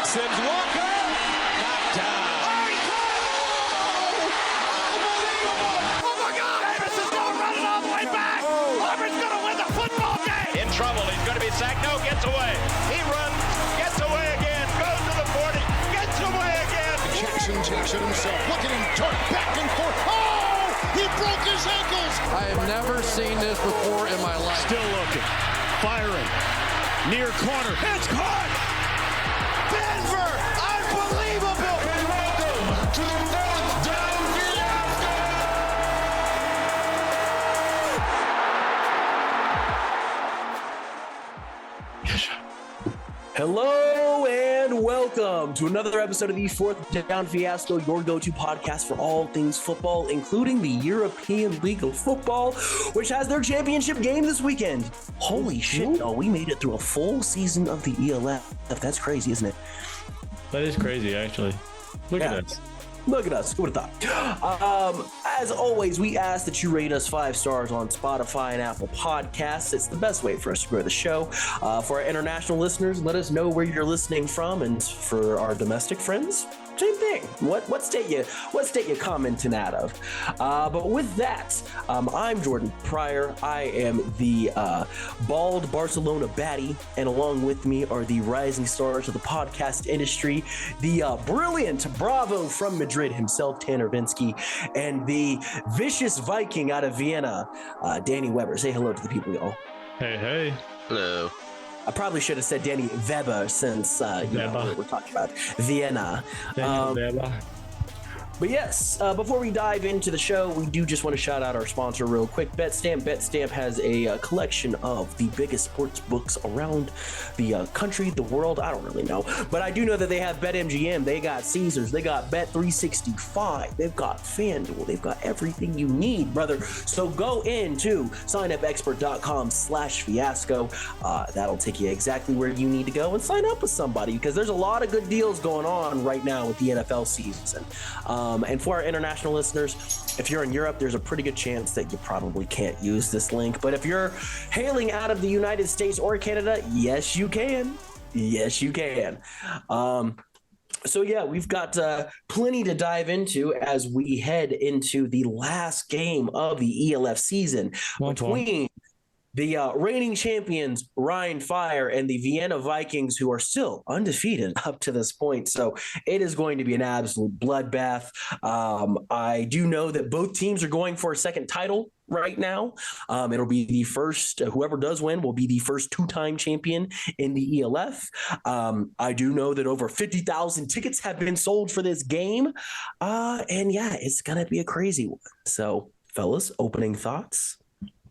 Sims Walker, knocked down. Oh my God! Davis is going running all the way back. Auburn's going to win the football game. In trouble. He's going to be sacked. No, gets away. He runs, gets away again, goes to the 40, gets away again. Jackson takes it himself. Look at him dart back and forth. Oh! He broke his ankles. I have never seen this before in my life. Still looking. Firing. Near corner. It's caught! Denver! Unbelievable! And welcome to the fourth down Fiasco. Hello and welcome to another episode of the Fourth Down Fiasco, your go-to podcast for all things football, including the European League of Football, which has their championship game this weekend. Holy shit, y'all, we made it through a full season of the ELF. That's crazy, isn't it? That is crazy, actually. Look at us. Look at us. Who would have thought? As always, we ask that you rate us 5 stars on Spotify and Apple Podcasts. It's the best way for us to grow the show. For our international listeners, let us know where you're listening from. And for our domestic friends, same thing. What state you commenting out of? But with that, I'm Jordan Pryor. I am the bald Barcelona baddie, and along with me are the rising stars of the podcast industry, the brilliant Bravo from Madrid himself, Tanner Vinsky, and the vicious Viking out of Vienna, Danny Weber. Say hello to the people, y'all. Hey. Hello. I probably should have said Danny Weber since we're talking about Vienna. But yes, before we dive into the show, we do just want to shout out our sponsor real quick, BetStamp. BetStamp has a collection of the biggest sports books around the country, the world. I don't really know, but I do know that they have BetMGM, they got Caesars, they got Bet365, they've got FanDuel, they've got everything you need, brother. So go into signupexpert.com/fiasco. That'll take you exactly where you need to go and sign up with somebody, because there's a lot of good deals going on right now with the NFL season. And for our international listeners, if you're in Europe, there's a pretty good chance that you probably can't use this link. But if you're hailing out of the United States or Canada, yes, you can. Yes, you can. So yeah, we've got plenty to dive into as we head into the last game of the ELF season between the reigning champions, Rhein Fire, and the Vienna Vikings, who are still undefeated up to this point. So it is going to be an absolute bloodbath. I do know that both teams are going for a second title right now. It'll be the first, whoever does win will be the first 2-time champion in the ELF. I do know that over 50,000 tickets have been sold for this game. And yeah, it's going to be a crazy one. So fellas, opening thoughts?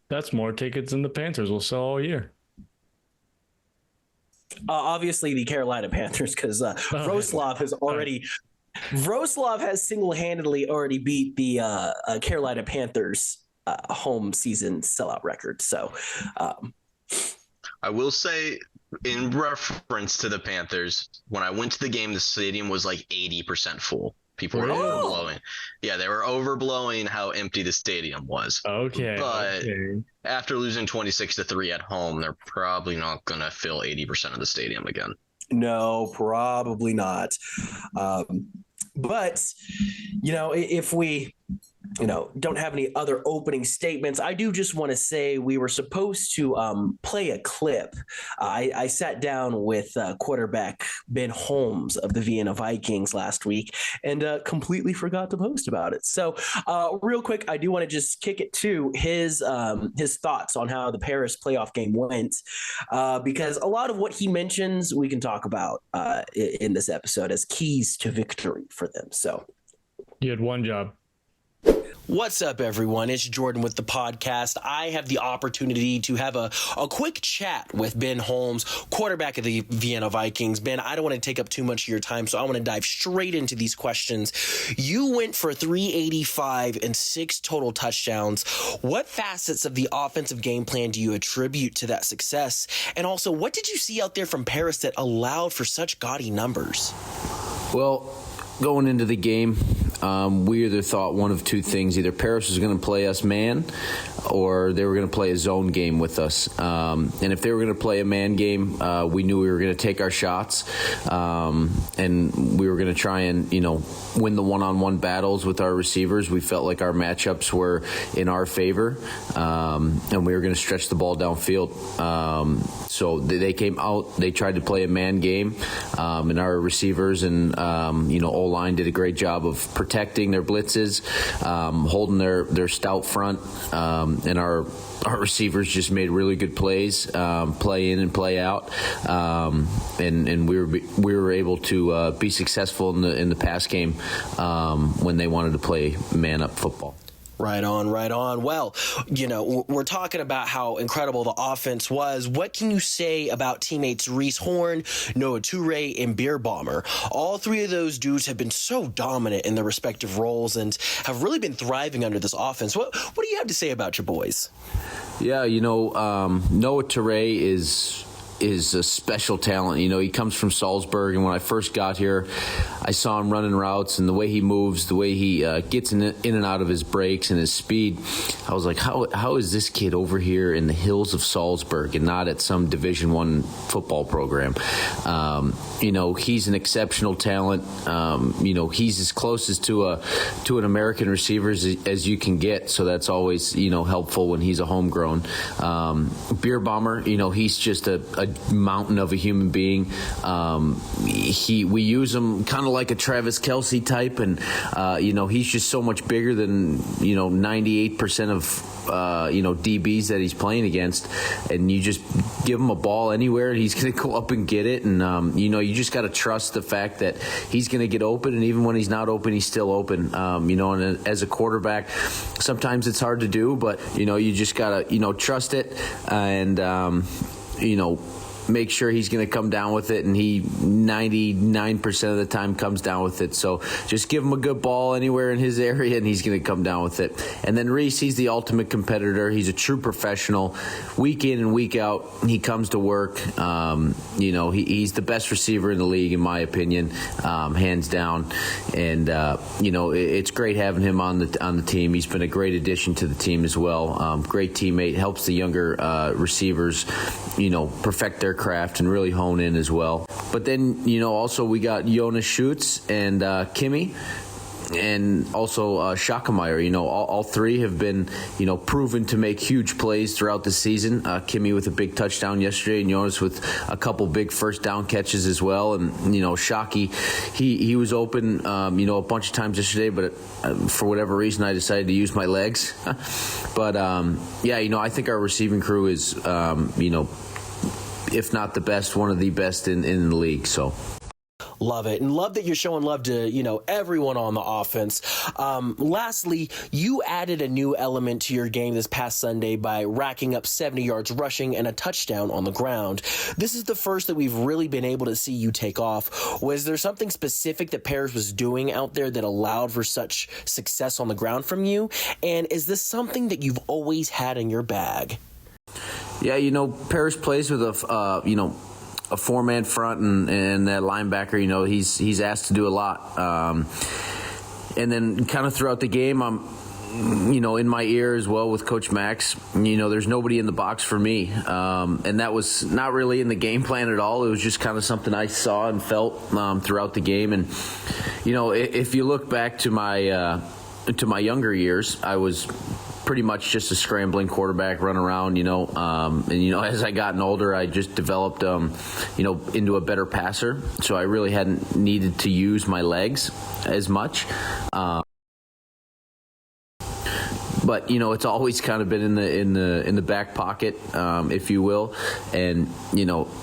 That's more tickets than the Panthers will sell all year. Obviously, the Carolina Panthers, because Vroslav has single-handedly already beat the Carolina Panthers home season sellout record. So I will say, in reference to the Panthers, when I went to the game, the stadium was like 80% full. People were overblowing. Yeah, they were overblowing how empty the stadium was. Okay. But after losing 26-3 at home, they're probably not going to fill 80% of the stadium again. No, probably not. But, if we don't have any other opening statements, I do just want to say we were supposed to play a clip. I sat down with quarterback Ben Holms of the Vienna Vikings last week and completely forgot to post about it. So real quick, I do want to just kick it to his thoughts on how the Paris playoff game went, because a lot of what he mentions we can talk about in this episode as keys to victory for them. So you had one job. What's up, everyone? It's Jordan with the podcast. I have the opportunity to have a quick chat with Ben Holmes, quarterback of the Vienna Vikings. Ben, I don't want to take up too much of your time, so I want to dive straight into these questions. You went for 385 and 6 total touchdowns. What facets of the offensive game plan do you attribute to that success? And also, what did you see out there from Paris that allowed for such gaudy numbers? Well, going into the game, we either thought one of two things. Either Paris was going to play us man or they were going to play a zone game with us. And if they were going to play a man game, we knew we were going to take our shots. And we were going to try and, win the one-on-one battles with our receivers. We felt like our matchups were in our favor. And we were going to stretch the ball downfield. So they came out, they tried to play a man game. And our receivers and, O-line did a great job of protecting their blitzes, holding their stout front. And our receivers just made really good plays, play in and play out, and we were able to be successful in the pass game when they wanted to play man up football. Right on, right on. Well, we're talking about how incredible the offense was. What can you say about teammates Reese Horn, Noah Toure, and Beer Bomber? All three of those dudes have been so dominant in their respective roles and have really been thriving under this offense. What do you have to say about your boys? Yeah, Noah Toure is a special talent. He comes from Salzburg, and when I first got here, I saw him running routes, and the way he moves, the way he gets in and out of his breaks and his speed, I was like, how is this kid over here in the hills of Salzburg and not at some Division I football program? He's an exceptional talent. He's as close as to an American receiver as you can get, so that's always helpful when he's a homegrown. Beer Bomber, he's just a mountain of a human being. We use him kind of like a Travis Kelce type, and he's just so much bigger than 98% of DBs that he's playing against, and you just give him a ball anywhere and he's going to go up and get it, and you just got to trust the fact that he's going to get open, and even when he's not open, he's still open. And as a quarterback, sometimes it's hard to do, but you just got to trust it, and make sure he's going to come down with it, and he 99% of the time comes down with it. So just give him a good ball anywhere in his area, and he's going to come down with it. And then Reese, he's the ultimate competitor. He's a true professional. Week in and week out, he comes to work. He's the best receiver in the league, in my opinion, hands down. And it's great having him on the team. He's been a great addition to the team as well. Great teammate, helps the younger receivers, perfect their craft and really hone in as well. But then, also we got Jonas Schutz and Kimmy, and also Schackemeyer. All three have been, proven to make huge plays throughout the season. Kimmy with a big touchdown yesterday, and Jonas with a couple big first down catches as well. And, Shockey, he was open, a bunch of times yesterday, but for whatever reason, I decided to use my legs. But, I think our receiving crew is, if not the best, one of the best in the league. So love it, and love that you're showing love to everyone on the offense. Lastly, you added a new element to your game this past Sunday by racking up 70 yards rushing and a touchdown on the ground. This is the first that we've really been able to see you take off. Was there something specific that Paris was doing out there that allowed for such success on the ground from you? And is this something that you've always had in your bag? Yeah, Paris plays with a four-man front, and that linebacker, he's asked to do a lot. And then kind of throughout the game, I'm, in my ear as well with Coach Max, there's nobody in the box for me. And that was not really in the game plan at all. It was just kind of something I saw and felt throughout the game. And, if you look back to my younger years, I was pretty much just a scrambling quarterback, run around, and as I gotten older, I just developed, into a better passer. So I really hadn't needed to use my legs as much. But it's always kind of been in the back pocket, if you will. And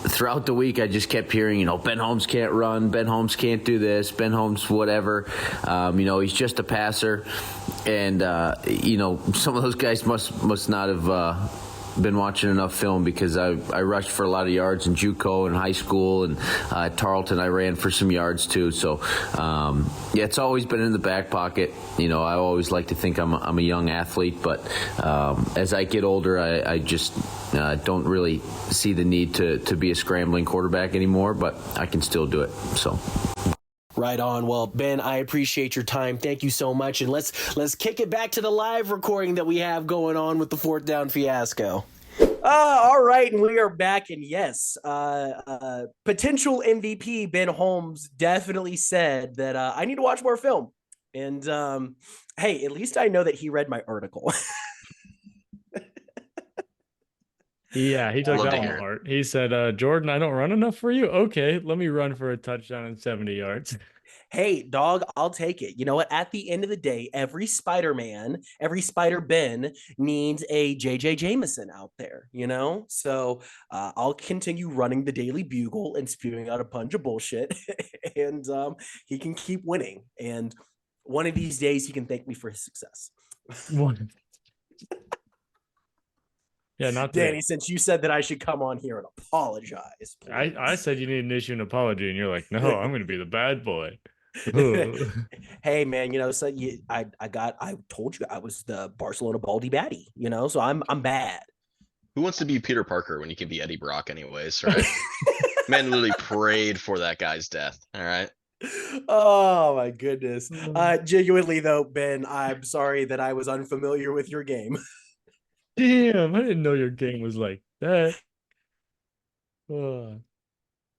throughout the week, I just kept hearing, Ben Holmes can't run, Ben Holmes can't do this, Ben Holmes whatever. He's just a passer, and some of those guys must not have been watching enough film, because I rushed for a lot of yards in JUCO and high school, and at Tarleton I ran for some yards too. So it's always been in the back pocket. I always like to think I'm a young athlete, but as I get older, I just don't really see the need to be a scrambling quarterback anymore, but I can still do it. So. Right on. Well, Ben, I appreciate your time. Thank you so much. And let's kick it back to the live recording that we have going on with the fourth down fiasco. All right, and we are back. And yes, potential MVP Ben Holmes definitely said that I need to watch more film. And hey, at least I know that he read my article. Yeah, he took that one to heart. He said, Jordan, I don't run enough for you? Okay, let me run for a touchdown and 70 yards. Hey, dog, I'll take it. You know what? At the end of the day, every Spider-Man, every Spider-Ben needs a JJ Jameson out there, you know? So I'll continue running the Daily Bugle and spewing out a bunch of bullshit, and he can keep winning. And one of these days, he can thank me for his success. Yeah, not Danny, since you said that I should come on here and apologize. I said you need to issue an apology, and you're like, no, I'm going to be the bad boy. Hey, man, you know, so I told you I was the Barcelona Baldy Batty, you know, so I'm bad. Who wants to be Peter Parker when you can be Eddie Brock anyways, right? Man literally prayed for that guy's death, all right? Oh, my goodness. Genuinely, though, Ben, I'm sorry that I was unfamiliar with your game. Damn, I didn't know your game was like that.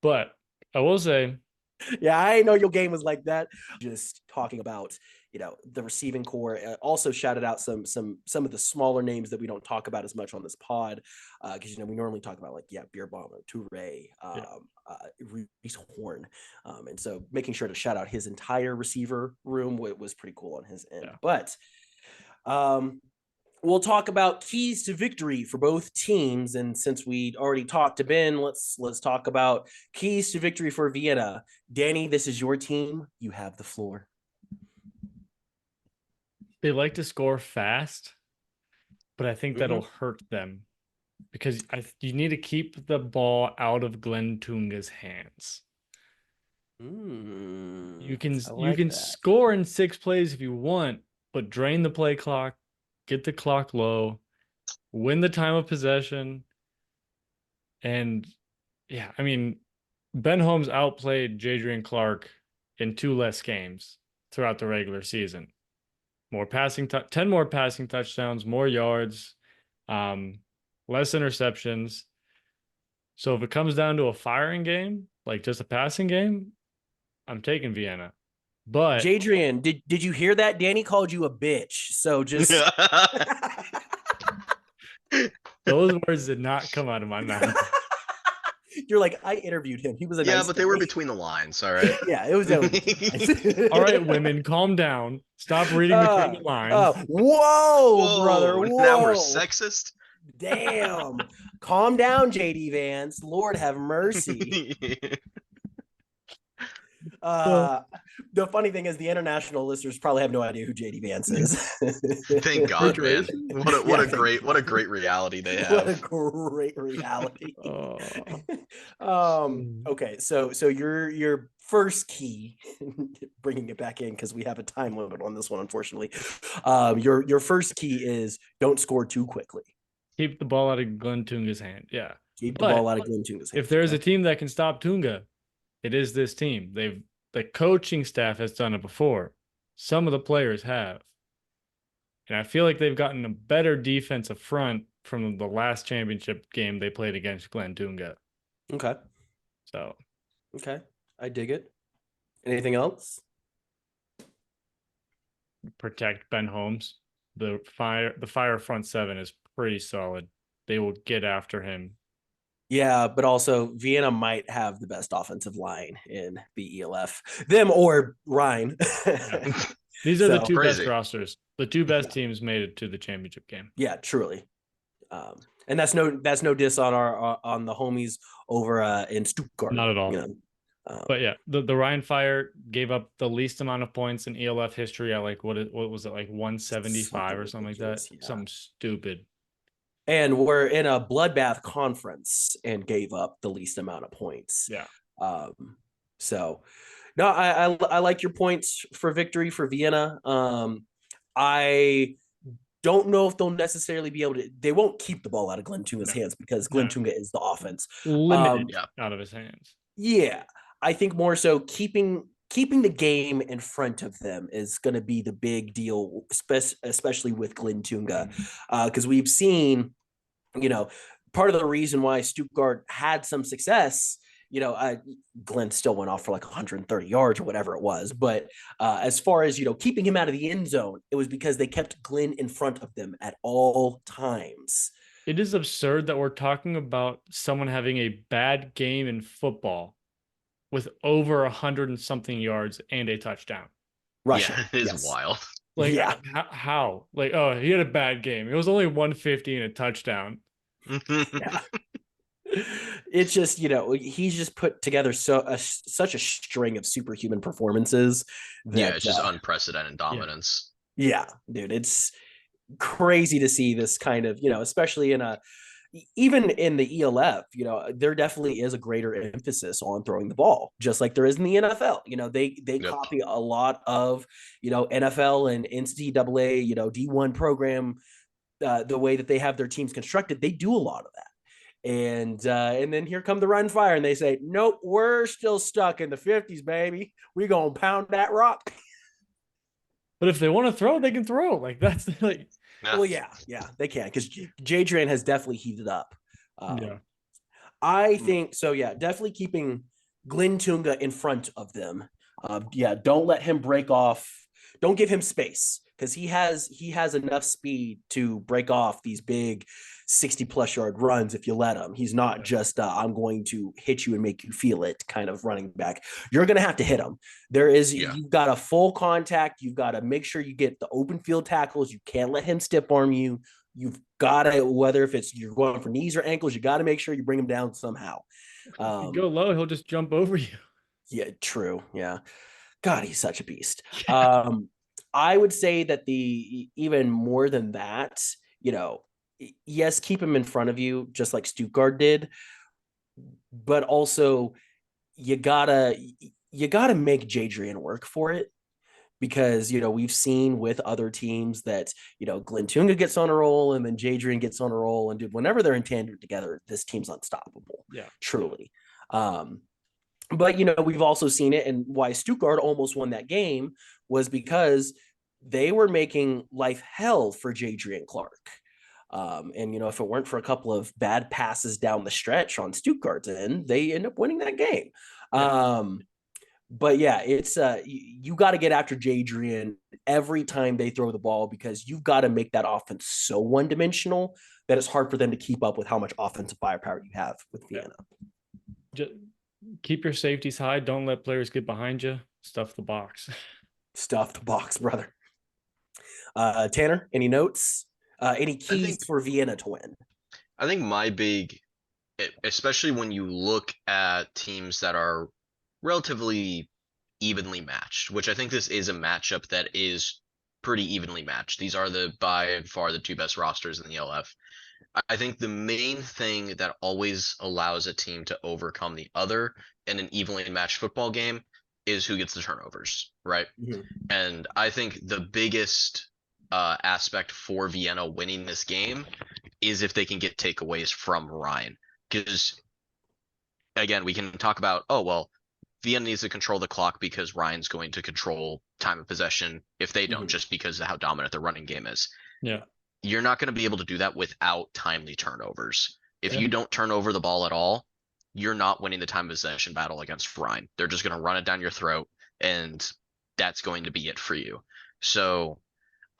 But I will say, yeah, I didn't know your game was like that. Just talking about, you know, the receiving core. Also shouted out some of the smaller names that we don't talk about as much on this pod, because you know we normally talk about like Beer Bomber, Toure, Reese Horn, and so making sure to shout out his entire receiver room was pretty cool on his end. Yeah. But we'll talk about keys to victory for both teams. And since we already talked to Ben, let's talk about keys to victory for Vienna. Danny, this is your team. You have the floor. They like to score fast, but I think that'll hurt them because you need to keep the ball out of Glenn Tunga's hands. You can score in 6 plays if you want, but drain the play clock. Get the clock low, win the time of possession. And yeah, I mean, Ben Holmes outplayed Jadrian Clark in 2 less games throughout the regular season. 10 more passing touchdowns, more yards, less interceptions. So if it comes down to a firing game, like just a passing game, I'm taking Vienna. But Jadrian, did you hear that? Danny called you a bitch. So just those words did not come out of my mouth. You're like, I interviewed him. He was a nice but they were between the lines, all right? Yeah, it was all right, women, calm down. Stop reading between the lines. Whoa, brother. Whoa. Now we're sexist. Damn. Calm down, JD Vance. Lord have mercy. The funny thing is the international listeners probably have no idea who JD Vance is. Thank God, man. What a great reality they have. What a great reality. Okay, so your first key, bringing it back in because we have a time limit on this one, unfortunately. Your first key is don't score too quickly. Keep the ball out of Glenn Tunga's hand. Yeah. Keep the ball out of Glenn Tunga's hand. If there's a team that can stop Tunga, it is this team. The coaching staff has done it before. Some of the players have. And I feel like they've gotten a better defensive front from the last championship game they played against Glenn Tunga. Okay. So. Okay. I dig it. Anything else? Protect Ben Holmes. The fire front 7 is pretty solid. They will get after him. Yeah, but also Vienna might have the best offensive line in the ELF. Them or Rhine. These are the 2 best rosters. The 2 best teams made it to the championship game. Yeah, truly. And that's no diss on on the homies over in Stuttgart. Not at all. You know? But yeah, the Rhine Fire gave up the least amount of points in ELF history at like what was it, like 175 or something like that? Yeah. Something stupid. And we're in a bloodbath conference and gave up the least amount of points. Yeah. So no, I like your points for victory for Vienna. I don't know if they'll necessarily be able to. They won't keep the ball out of Glenn Tunga's hands because Glenn Tunga is the offense. Limited out of his hands. Yeah. I think more so keeping keeping the game in front of them is going to be the big deal, especially with Glenn Tunga, because we've seen, part of the reason why Stuttgart had some success. Glenn still went off for like 130 yards or whatever it was. But as far as, keeping him out of the end zone, it was because they kept Glenn in front of them at all times. It is absurd that we're talking about someone having a bad game in football with over 100 and something yards and a touchdown. Russia. Yeah, it is wild. Like, yeah. How? Like, oh, he had a bad game. It was only 150 and a touchdown. Yeah. It's just, he's just put together such a string of superhuman performances that it's just unprecedented dominance. Yeah, dude, it's crazy to see this kind of, especially even in the ELF, there definitely is a greater emphasis on throwing the ball, just like there is in the NFL. They copy a lot of, NFL and NCAA, D1 program, the way that they have their teams constructed. They do a lot of that. And then here come the Run Fire, and they say, nope, we're still stuck in the 50s, baby. We gonna pound that rock. But if they want to throw, they can throw. Like, that's like, well, yeah, they can, because Jadrian has definitely heated up. Yeah, I think so. Yeah, definitely keeping Glenn Tunga in front of them. Don't let him break off. Don't give him space, because he has enough speed to break off these big 60+ yard runs if you let him. He's not just I'm going to hit you and make you feel it kind of running back. You're going to have to hit him. You've got a full contact. You've got to make sure you get the open field tackles. You can't let him stiff arm you. You've got to, whether if it's you're going for knees or ankles, you got to make sure you bring him down somehow. If you go low, he'll just jump over you. Yeah, true. Yeah. God, he's such a beast. I would say that even more than that, yes, keep him in front of you, just like Stuttgart did, but also you gotta make Jadrian work for it, because we've seen with other teams that Glenn Tunga gets on a roll and then Jadrian gets on a roll, and dude, whenever they're in tandem together, this team's unstoppable. Yeah, truly. But we've also seen it, and why Stuttgart almost won that game was because they were making life hell for Jadrian Clark. And if it weren't for a couple of bad passes down the stretch on Stuttgart's end, they end up winning that game. But yeah, it's you got to get after Jadrian every time they throw the ball, because you've got to make that offense so one-dimensional that it's hard for them to keep up with how much offensive firepower you have with Vienna. Just keep your safeties high. Don't let players get behind you. Stuff the box. Stuff the box, brother. Tanner, any notes? Any keys for Vienna to win? I think my big, especially when you look at teams that are relatively evenly matched, which I think this is a matchup that is pretty evenly matched. These are by far the two best rosters in the ELF. I think the main thing that always allows a team to overcome the other in an evenly matched football game is who gets the turnovers, right? Mm-hmm. And I think the biggest aspect for Vienna winning this game is if they can get takeaways from Ryan. Because, again, we can talk about, Vienna needs to control the clock because Ryan's going to control time of possession if they don't, just because of how dominant the running game is. Yeah. You're not going to be able to do that without timely turnovers. If you don't turn over the ball at all, you're not winning the time of possession battle against Ryan. They're just going to run it down your throat, and that's going to be it for you. So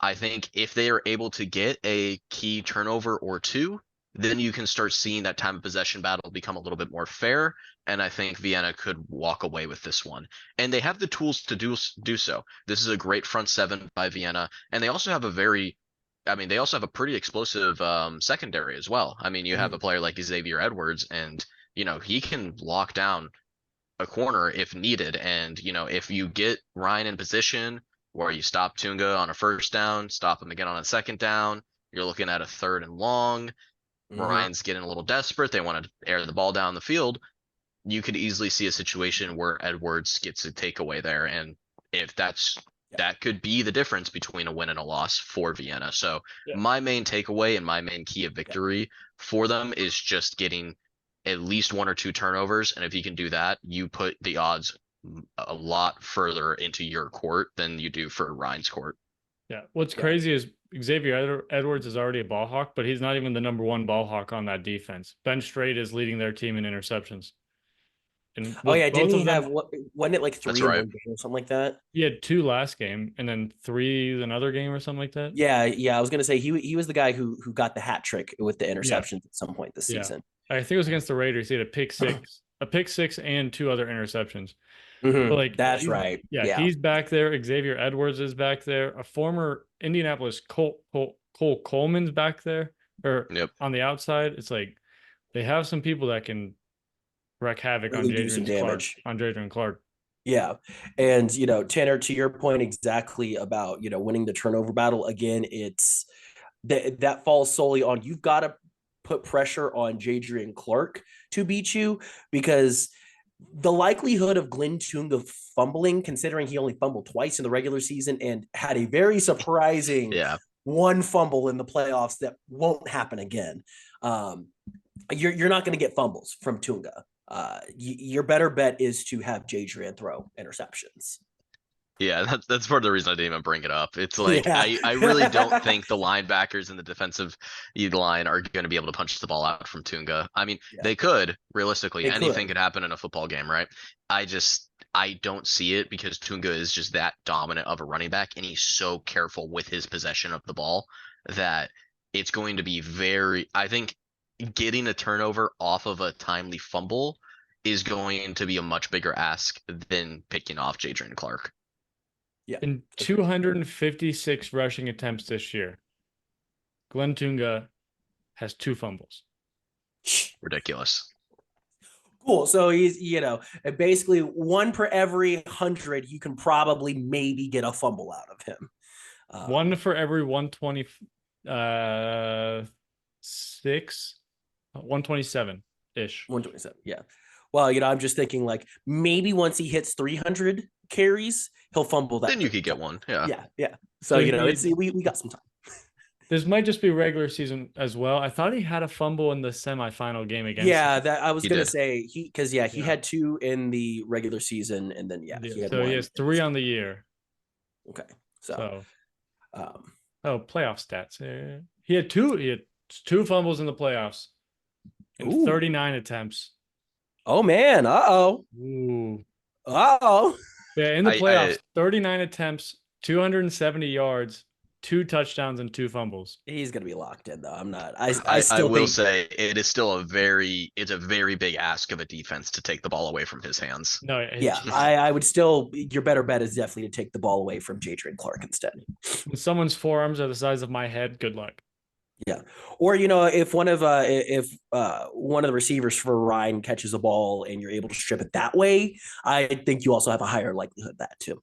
I think if they are able to get a key turnover or two, then you can start seeing that time of possession battle become a little bit more fair. And I think Vienna could walk away with this one. And they have the tools to do so. This is a great front seven by Vienna. And they also have they also have a pretty explosive secondary as well. I mean, you have a player like Xavier Edwards, and, he can lock down a corner if needed. And, if you get Ryan in position where you stop Tunga on a first down, stop him again on a second down, you're looking at a 3rd and long. Ryan's getting a little desperate. They want to air the ball down the field. You could easily see a situation where Edwards gets a takeaway there. And if that could be the difference between a win and a loss for Vienna. So my main takeaway and my main key of victory for them is just getting at least 1 or 2 turnovers. And if you can do that, you put the odds a lot further into your court than you do for Ryan's court. Yeah. What's crazy is Xavier Edwards is already a ball hawk, but he's not even the number one ball hawk on that defense. Ben Straight is leading their team in interceptions. And didn't he have wasn't it like 3 in one game or something like that? He had 2 last game and then 3 another game or something like that. Yeah. I was gonna say he was the guy who got the hat trick with the interceptions at some point this season. I think it was against the Raiders. He had a pick six, and 2 other interceptions. Mm-hmm. Like that's right. Yeah, he's back there. Xavier Edwards is back there. A former Indianapolis Cole Coleman's back there, or on the outside. It's like they have some people that can wreak havoc on Jadrian Clark. Yeah. And, Tanner, to your point exactly about, winning the turnover battle, again, it's that falls solely on, you've got to put pressure on Jadrian Clark to beat you, because the likelihood of Glenn Tunga fumbling, considering he only fumbled twice in the regular season and had a very surprising one fumble in the playoffs that won't happen again. You're not going to get fumbles from Tunga. Your better bet is to have Jadrian throw interceptions. Yeah, that's part of the reason I didn't even bring it up. It's like I really don't think the linebackers and the defensive line are going to be able to punch the ball out from Tunga. I mean, they could, realistically. Anything could happen in a football game, right? I don't see it, because Tunga is just that dominant of a running back, and he's so careful with his possession of the ball that it's going to be I think getting a turnover off of a timely fumble is going to be a much bigger ask than picking off Jadrian Clark. Yeah. In 256 rushing attempts this year, Glenn Tunga has 2 fumbles. Ridiculous. Cool. So he's, basically 1 per every 100, you can probably maybe get a fumble out of him. 1 for every 127 ish. 127. Yeah. Well, I'm just thinking like maybe once he hits 300 carries, he'll fumble that. Then you could get one. Yeah. Yeah. So, we got some time. This might just be regular season as well. I thought he had a fumble in the semifinal game against. Yeah, that I was going to say he had 2 in the regular season, and then he had so 1. He has 3 on the year. Okay. So playoff stats. He had 2 fumbles in the playoffs in 39 attempts. Oh man, uh-oh. Ooh. Uh-oh. Yeah, in the playoffs, 39 attempts, 270 yards, 2 touchdowns, and 2 fumbles. He's gonna be locked in though. I'm not. I will say it is still a very big ask of a defense to take the ball away from his hands. No, I would still. Your better bet is definitely to take the ball away from Jadrian Clark instead. When someone's forearms are the size of my head, good luck. Yeah, or if one of the receivers for Ryan catches a ball and you're able to strip it that way, I think you also have a higher likelihood of that too.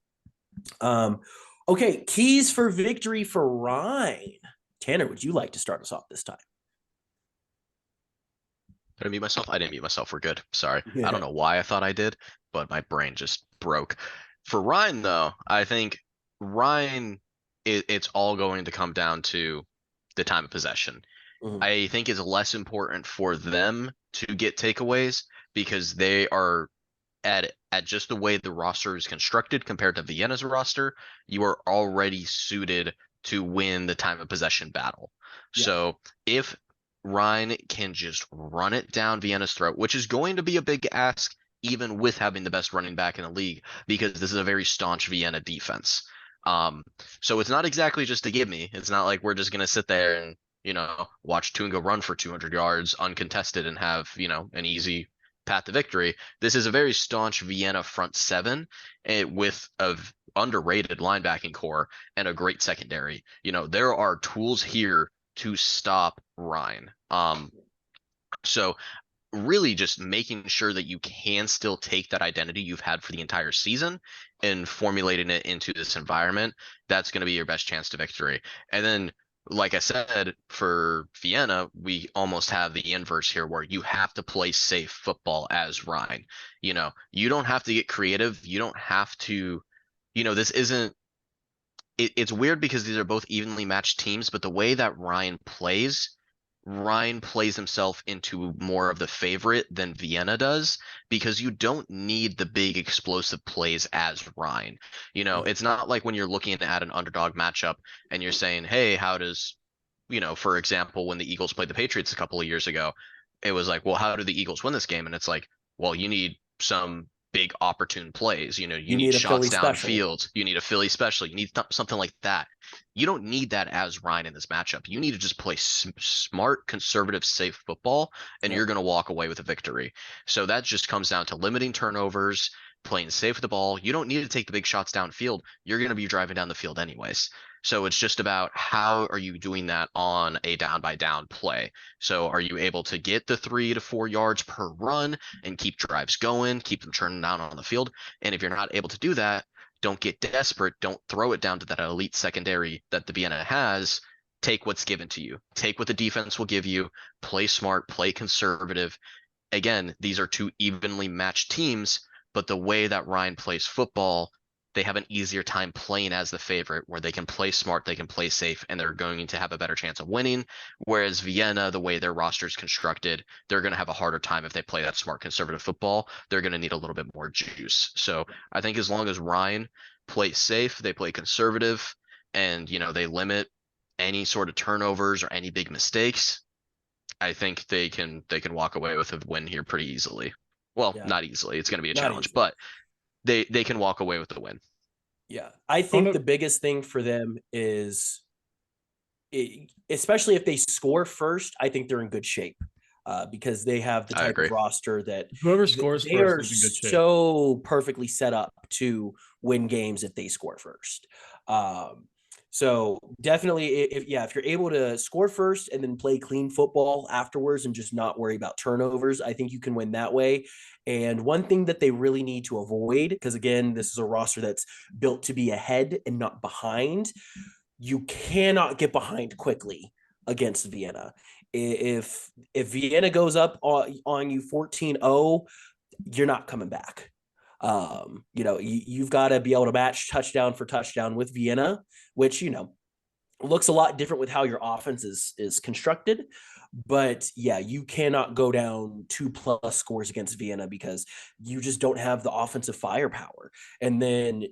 Okay, keys for victory for Ryan. Tanner, would you like to start us off this time? Did I mute myself? I didn't mute myself. We're good. Sorry. Yeah. I don't know why I thought I did, but my brain just broke. For Ryan, though, I think Ryan, it's all going to come down to the time of possession. Mm-hmm. I think it's less important for them to get takeaways because they are at just the way the roster is constructed compared to Vienna's roster, you are already suited to win the time of possession battle. Yeah. So if Ryan can just run it down Vienna's throat, which is going to be a big ask, even with having the best running back in the league, because this is a very staunch Vienna defense. So it's not exactly just a give me. It's not like we're just going to sit there and, watch Tunga run for 200 yards uncontested and have, an easy path to victory. This is a very staunch Vienna front seven with a underrated linebacking core and a great secondary. There are tools here to stop Ryan. So really just making sure that you can still take that identity you've had for the entire season and formulating it into this environment, that's going to be your best chance to victory. And then, like I said, for Vienna, we almost have the inverse here where you have to play safe football as Ryan. You don't have to get creative. You don't have to, this isn't, it's weird because these are both evenly matched teams, but the way that Ryan plays, Ryan plays himself into more of the favorite than Vienna does because you don't need the big explosive plays as Ryan. It's not like when you're looking at an underdog matchup and you're saying, hey, how does, for example, when the Eagles played the Patriots a couple of years ago, it was like, well, how do the Eagles win this game? And it's like, well, you need some big opportune plays. You need need a Philly shots special. downfield. You need a Philly special. You need something like that. You don't need that as Ryan in this matchup. You need to just play smart, conservative, safe football, and you're going to walk away with a victory. So that just comes down to limiting turnovers, playing safe with the ball. You don't need to take the big shots downfield. You're going to be driving down the field anyways. So it's just about how are you doing that on a down by down play. So are you able to get the 3 to 4 yards per run and keep drives going, keep them turning down on the field? And if you're not able to do that, don't get desperate. Don't throw it down to that elite secondary that the Vienna has. Take what's given to you. Take what the defense will give you. Play smart, play conservative. Again, these are two evenly matched teams, but the way that Ryan plays football, they have an easier time playing as the favorite where they can play smart, they can play safe, and they're going to have a better chance of winning. Whereas Vienna, the way their roster is constructed, they're going to have a harder time if they play that smart conservative football. They're going to need a little bit more juice. So I think as long as Ryan plays safe, they play conservative, and they limit any sort of turnovers or any big mistakes, I think they can walk away with a win here pretty easily. Well, not easily. It's going to be a challenge, but they can walk away with the win. Yeah. I think the biggest thing for them is, especially if they score first, I think they're in good shape because they have the type of roster that whoever scores they first are is in good shape. So perfectly set up to win games if they score first. So definitely, if you're able to score first and then play clean football afterwards and just not worry about turnovers, I think you can win that way. And one thing that they really need to avoid, because again, this is a roster that's built to be ahead and not behind, you cannot get behind quickly against Vienna. If Vienna goes up on you 14-0, you're not coming back. You've got to be able to match touchdown for touchdown with Vienna, which, looks a lot different with how your offense is constructed. But yeah, you cannot go down 2+ scores against Vienna because you just don't have the offensive firepower. And then,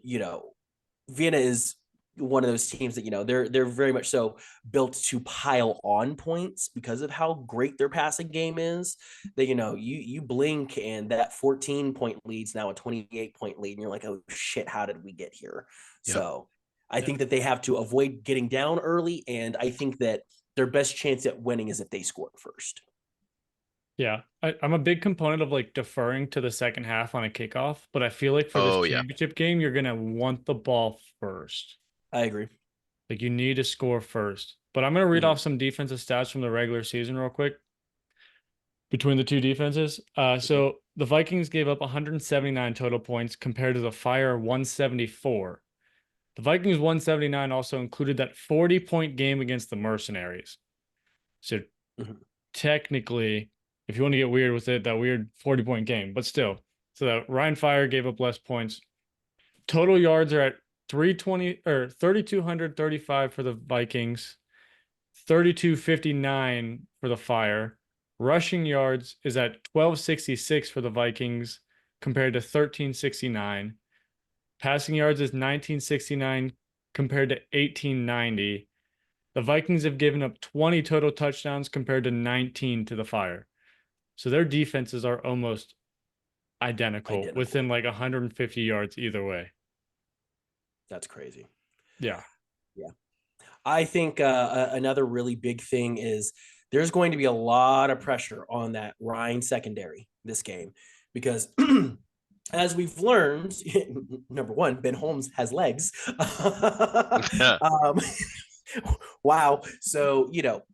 Vienna is one of those teams that, they're very much so built to pile on points because of how great their passing game is. That, you blink and that 14-point lead's now a 28-point lead, and you're like, oh shit, how did we get here? Yep. So I think that they have to avoid getting down early, and I think that their best chance at winning is if they score first. Yeah, I'm a big component of deferring to the second half on a kickoff, but I feel like for this championship game, you're going to want the ball first. I agree. You need to score first. But I'm going to read off some defensive stats from the regular season real quick between the two defenses. So the Vikings gave up 179 total points compared to the Fire 174. The Vikings 179 also included that 40-point game against the Mercenaries. So technically, if you want to get weird with it, that weird 40-point game, but still. So that Ryan Fire gave up less points. Total yards are at 3,235 for the Vikings, 3,259 for the Fire. Rushing yards is at 1,266 for the Vikings compared to 1,369. Passing yards is 1,969 compared to 1,890. The Vikings have given up 20 total touchdowns compared to 19 to the Fire. So their defenses are almost identical. Within 150 yards either way. That's crazy. Yeah. Yeah. I think another really big thing is there's going to be a lot of pressure on that Ryan secondary this game because as we've learned, number one, Ben Holmes has legs. Wow. So,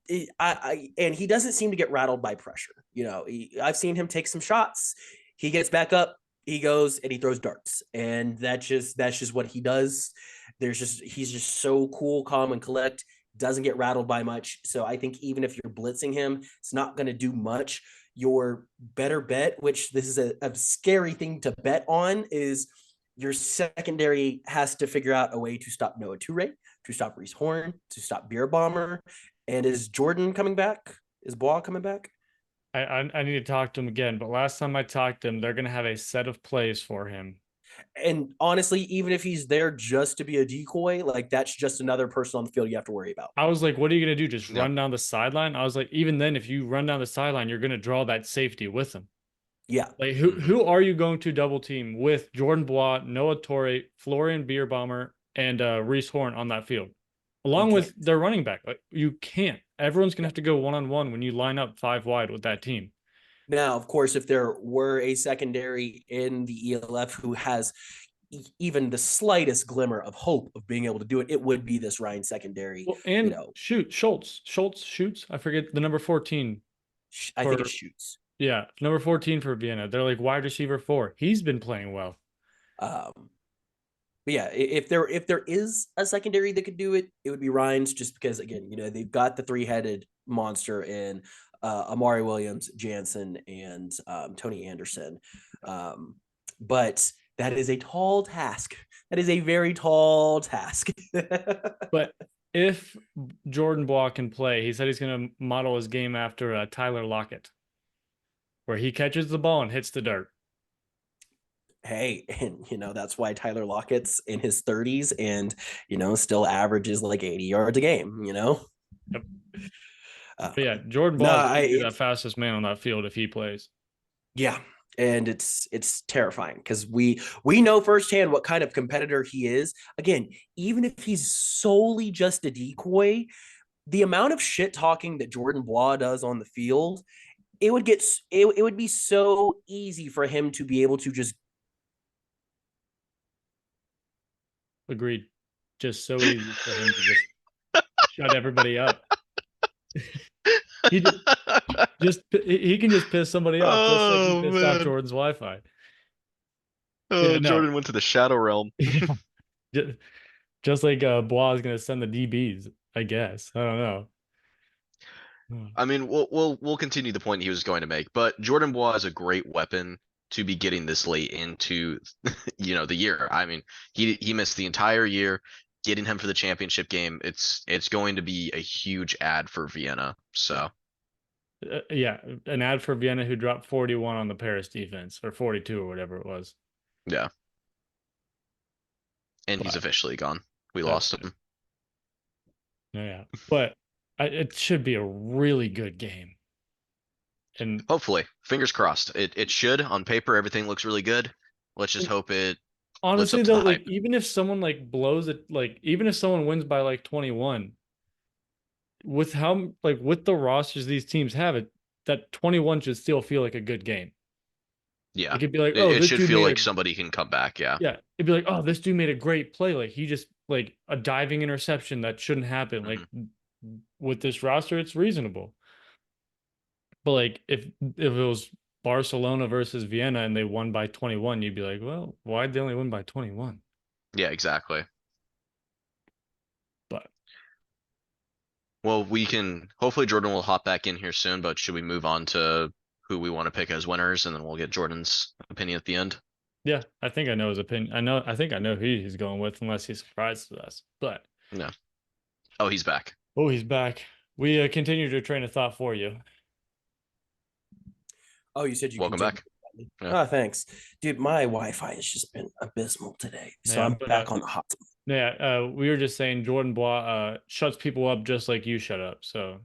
and he doesn't seem to get rattled by pressure. I've seen him take some shots. He gets back up, he goes and he throws darts, and that's just what he does. He's just so cool, calm, and collect. Doesn't get rattled by much. So I think even if you're blitzing him, it's not going to do much. Your better bet, which this is a scary thing to bet on, is your secondary has to figure out a way to stop Noah Toure, to stop Reese Horn, to stop Beer Bomber. And is Jordan coming back? Is Bois coming back? I need to talk to him again, but last time I talked to him, they're gonna have a set of plays for him. And honestly, even if he's there just to be a decoy, like that's just another person on the field you have to worry about. I was like, what are you gonna do? Just run down the sideline? I was like, even then, if you run down the sideline, you're gonna draw that safety with him. Yeah. Like who are you going to double team with Jordan Bois, Noah Torre, Florian Bierbaumer, and Reese Horn on that field? Along with their running back. Like, you can't. Everyone's gonna have to go one-on-one when you line up 5 wide with that team. Now, of course, if there were a secondary in the ELF who has even the slightest glimmer of hope of being able to do it, it would be this Ryan secondary. Well, and Schultz shoots. I forget the number 14. I think it shoots. Yeah, number 14 for Vienna. They're like wide receiver 4. He's been playing well. But yeah, if there is a secondary that could do it, it would be Ryan's, just because, again, they've got the 3-headed monster in Amari Williams, Jansen, and Tony Anderson. But that is a tall task. That is a very tall task. But if Jordan Bois can play, he said he's going to model his game after Tyler Lockett, where he catches the ball and hits the dirt. Hey, and that's why Tyler Lockett's in his 30s and still averages like 80 yards a game. Yep. But yeah, Jordan Bois is the fastest man on that field if he plays. Yeah, and it's terrifying because we know firsthand what kind of competitor he is. Again, even if he's solely just a decoy, the amount of shit talking that Jordan Bois does on the field, it would be so easy for him to be able to just. Agreed. Just so easy for him to just shut everybody up. He can just piss somebody off, just like he pissed off Jordan's Wi-Fi. Jordan went to the shadow realm. Just like Bois is gonna send the DBs, I guess. I don't know. I mean, we'll continue the point he was going to make, but Jordan Bois is a great weapon to be getting this late into the year. I mean, he missed the entire year. Getting him for the championship game, it's going to be a huge ad for Vienna. So yeah, an ad for Vienna, who dropped 41 on the Paris defense, or 42 or whatever it was. Yeah. And he's officially gone. We lost him. Yeah, but it should be a really good game. And hopefully, fingers crossed. It should. On paper, everything looks really good. Let's just hope it. Honestly, though, like even if someone blows it, even if someone wins by 21, with the rosters these teams have, that 21 should still feel like a good game. Yeah, it could be like, it should feel like somebody can come back. Yeah, it'd be like, oh, this dude made a great play. Like he just a diving interception that shouldn't happen. Like with this roster, it's reasonable. But if it was Barcelona versus Vienna and they won by 21, you'd be like, well, why'd they only win by 21? Yeah, exactly. But we can hopefully Jordan will hop back in here soon, but should we move on to who we want to pick as winners, and then we'll get Jordan's opinion at the end? Yeah, I think I know his opinion. I think I know who he's going with, unless he surprises us. But no. Oh, he's back. Oh, he's back. We continue to train a thought for you. Oh, you said you welcome back. Yeah. Oh, thanks, dude. My Wi-Fi has just been abysmal today, so I'm back on the hot. Yeah, we were just saying Jordan Bois shuts people up just like you shut up. So,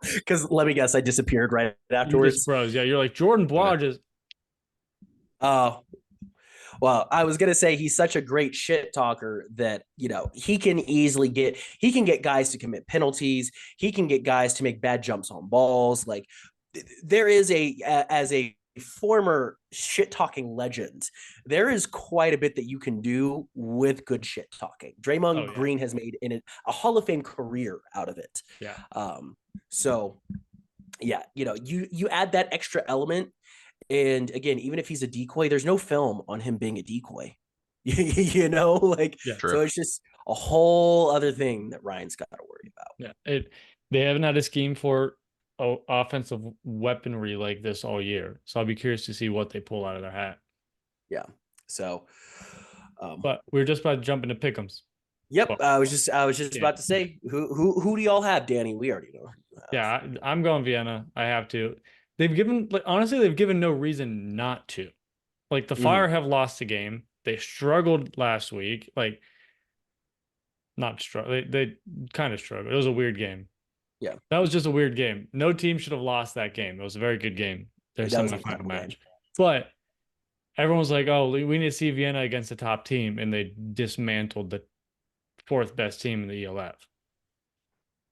because let me guess, I disappeared right afterwards. Bros, yeah, you're like Jordan Bois just. Oh, well, I was gonna say he's such a great shit talker that he can easily get guys to commit penalties. He can get guys to make bad jumps on balls. Like there is as a former shit talking legend, there is quite a bit that you can do with good shit talking. Draymond Green has made a Hall of Fame career out of it. Yeah. So yeah, you add that extra element. And again, even if he's a decoy, there's no film on him being a decoy, so it's just a whole other thing that Ryan's got to worry about. Yeah. They haven't had a scheme for offensive weaponry like this all year. So I'll be curious to see what they pull out of their hat. Yeah. So, but we're just about to jump into pick'ems. Yep. Well, I was just about to say who do y'all have, Danny? We already know. Yeah, I'm going Vienna. I have to. They've given, like, honestly, they've given no reason not to. Like, the Fire have lost a game. They struggled last week. Like, not struggle. They kind of struggled. It was a weird game. Yeah. That was just a weird game. No team should have lost that game. It was a very good game. Their That was an semifinal match. game. But everyone was like, oh, we need to see Vienna against a top team. And they dismantled the fourth best team in the ELF.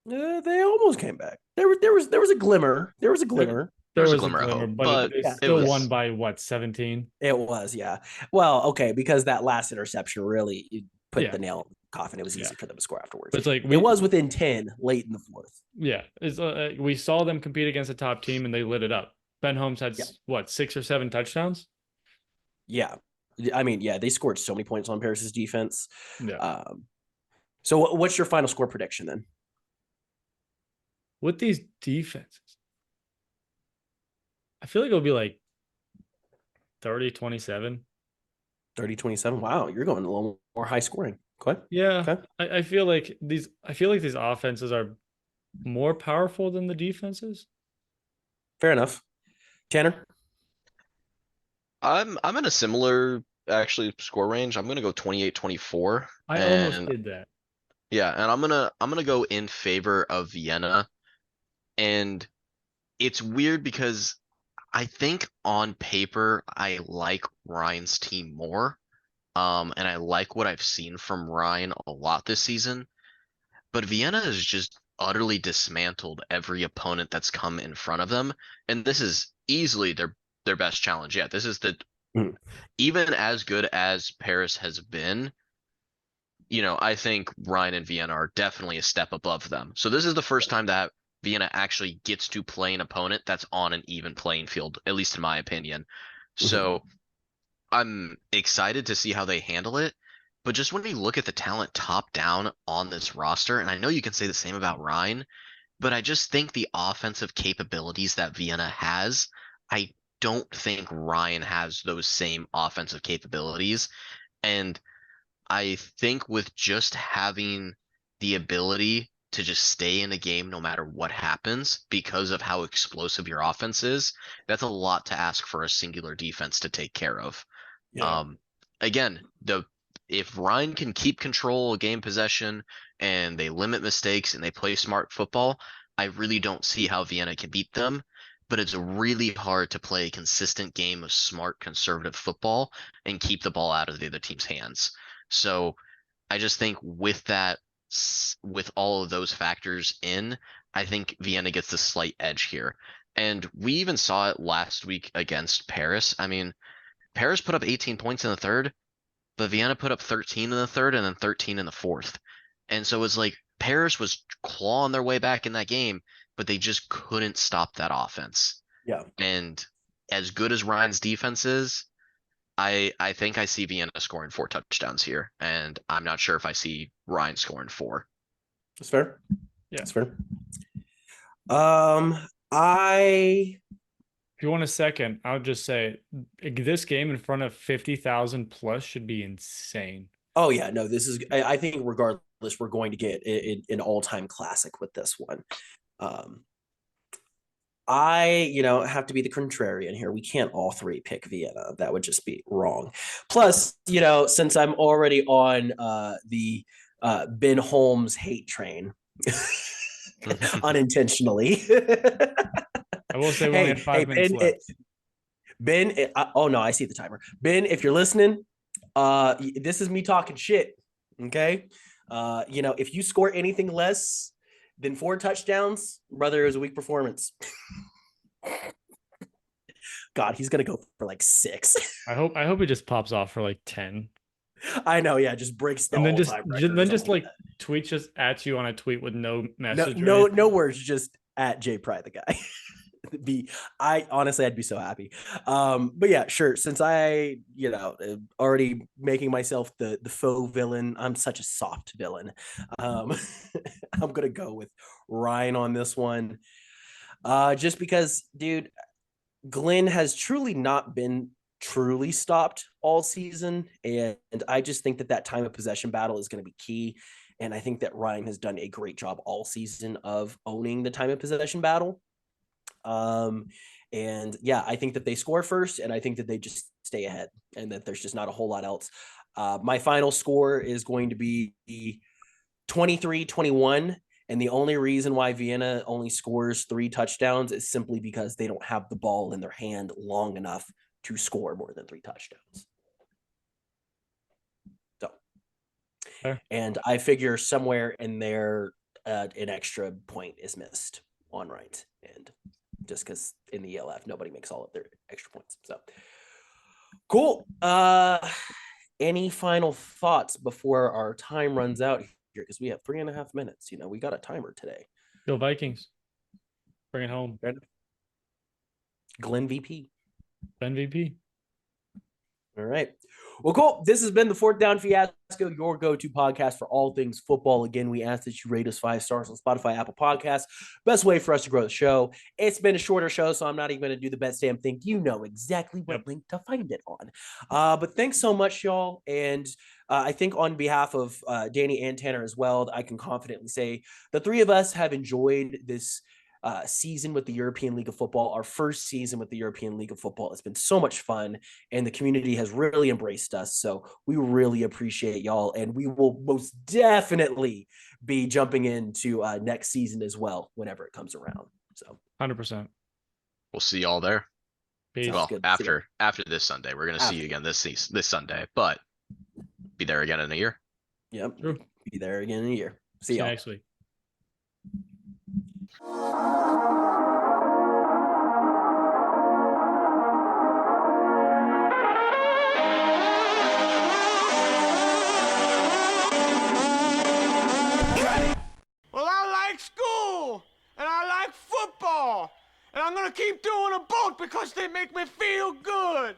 They almost came back. There was a glimmer. There was a glimmer. There was a glimmer of hope, but they still was... won by what, 17? It was, yeah. Well, okay, because that last interception really put the nail in the coffin. It was easy for them to score afterwards. But it's like it was within 10 late in the fourth. Yeah, it's we saw them compete against a top team and they lit it up. Ben Holmes had what, 6 or 7 touchdowns? Yeah, I mean, yeah, they scored so many points on Paris's defense. Yeah. So what's your final score prediction then? With these defenses, I feel like it'll be like 30-27. 30-27. Wow, you're going a little more high scoring. Okay. Yeah. Okay. I feel like these offenses are more powerful than the defenses. Fair enough. Tanner? I'm in a similar actually score range. I'm gonna go 28-24. I almost did that. Yeah, and I'm gonna go in favor of Vienna. And it's weird because I think on paper I like Ryan's team more. And I like what I've seen from Ryan a lot this season. But Vienna has just utterly dismantled every opponent that's come in front of them. And this is easily their best challenge yet. This is even as good as Paris has been, I think Ryan and Vienna are definitely a step above them. So this is the first time that Vienna actually gets to play an opponent that's on an even playing field, at least in my opinion. So I'm excited to see how they handle it. But just when you look at the talent top down on this roster, and I know you can say the same about Ryan, but I just think the offensive capabilities that Vienna has, I don't think Ryan has those same offensive capabilities. And I think with just having the ability to just stay in a game no matter what happens because of how explosive your offense is, that's a lot to ask for a singular defense to take care of. Yeah. Again, if Ryan can keep control of game possession and they limit mistakes and they play smart football, I really don't see how Vienna can beat them. But it's really hard to play a consistent game of smart conservative football and keep the ball out of the other team's hands. So I just think with all of those factors in, I think Vienna gets the slight edge here. And we even saw it last week against Paris. I mean, Paris put up 18 points in the third, but Vienna put up 13 in the third and then 13 in the fourth. And so it's like Paris was clawing their way back in that game, but they just couldn't stop that offense. Yeah. And as good as Ryan's defense is, I think I see Vienna scoring 4 touchdowns here, and I'm not sure if I see Ryan scoring 4. That's fair. Yeah. That's fair. If you want a second, I would just say this game in front of 50,000 plus should be insane. Oh yeah, no, this is. I think regardless, we're going to get an all-time classic with this one. I have to be the contrarian here. We can't all three pick Vienna. That would just be wrong. Plus, since I'm already on the Ben Holmes hate train, unintentionally. I will say we only had 5 minutes left. Ben, oh no, I see the timer. Ben, if you're listening, this is me talking shit. Okay, if you score anything less than 4 touchdowns, brother, it was a weak performance. God, he's gonna go for like 6. I hope it just pops off for like 10. I know, yeah, just breaks the and then all-time just like tweets just at you on a tweet with no message. No words, just at Jay Pry the guy. I'd be so happy. But yeah, sure. Since I, already making myself the faux villain, I'm such a soft villain. I'm gonna go with Ryan on this one. Just because, dude, Glenn has truly not been truly stopped all season. And I just think that time of possession battle is going to be key. And I think that Ryan has done a great job all season of owning the time of possession battle. And yeah, I think that they score first, and I think that they just stay ahead, and that there's just not a whole lot else. My final score is going to be 23-21. And the only reason why Vienna only scores 3 touchdowns is simply because they don't have the ball in their hand long enough to score more than 3 touchdowns. So, and I figure somewhere in there, an extra point is missed on right. And just because in the ELF, nobody makes all of their extra points. So, cool. Any final thoughts before our time runs out here? Because we have 3.5 minutes. You know, we got a timer today. Go Vikings. Bring it home. Glenn VP. Glenn VP. All right. Well, cool. This has been the Fourth Down Fiasco, your go-to podcast for all things football. Again, we ask that you rate us 5 stars on Spotify, Apple Podcasts. Best way for us to grow the show. It's been a shorter show, so I'm not even going to do the best damn thing. You know exactly what link to find it on. But thanks so much, y'all. And I think on behalf of Danny and Tanner as well, I can confidently say the 3 of us have enjoyed this season with the European League of Football, our first season with the European League of Football. It's been so much fun, and the community has really embraced us. So we really appreciate y'all, and we will most definitely be jumping into next season as well whenever it comes around. So 100%. We'll see y'all there. Peace. Well, after this Sunday, we're gonna see you again this Sunday, but be there again in a year. Yep, true. Be there again in a year. See you y'all next week. Well, I like school, and I like football, and I'm gonna keep doing them both because they make me feel good.